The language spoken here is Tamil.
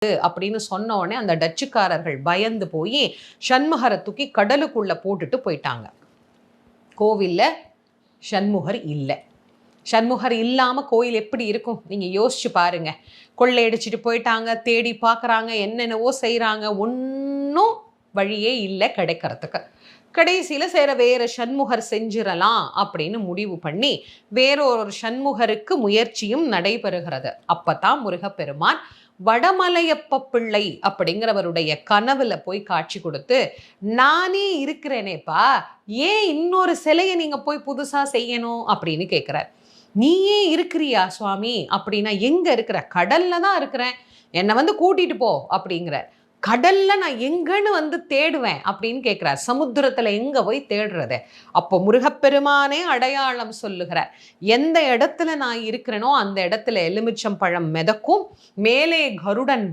அப்படின்னு சொன்ன உடனே அந்த டச்சுக்காரர்கள் பயந்து போய் சண்முகரை தூக்கி கடலுக்குள்ள போட்டுட்டு போயிட்டாங்க. கோவில்ல சண்முகர் இல்லை. சண்முகர் இல்லாம கோயில் எப்படி இருக்கும் நீங்க யோசிச்சு பாருங்க. கொள்ளையடிச்சிட்டு போயிட்டாங்க, தேடி பார்க்குறாங்க, என்னென்னவோ செய்கிறாங்க, ஒன்றும் வழியே இல்லை கிடைக்கிறதுக்கு. கடைசியில் வேற சண்முகர் செஞ்சிடலாம் அப்படின்னு முடிவு பண்ணி வேறொரு சண்முகருக்கு முயற்சியும் நடைபெறுகிறது. அப்பதான் முருகப்பெருமான் வடமலையப்ப பிள்ளை அப்படிங்கிறவருடைய கனவுல போய் காட்சி கொடுத்து, நானே இருக்கிறேனேப்பா, ஏன் இன்னொரு சிலையை நீங்க போய் புதுசா செய்யணும் அப்படின்னு கேட்கிறார். நீயே இருக்கிறியா சுவாமி அப்படின்னா, எங்க இருக்கிற? கடல்ல தான் இருக்கிறேன், என்னை கூட்டிட்டு போ அப்படிங்கிற. கடல்ல நான் எங்கன்னு தேடுவேன் அப்படின்னு கேட்கிறார். சமுத்திரத்துல எங்க போய் தேடுறது? அப்போ முருகப்பெருமானே அடையாளம் சொல்லுகிறார். எந்த இடத்துல நான் இருக்கிறேனோ அந்த இடத்துல எலுமிச்சம் பழம் மிதக்கும், மேலே கருடன்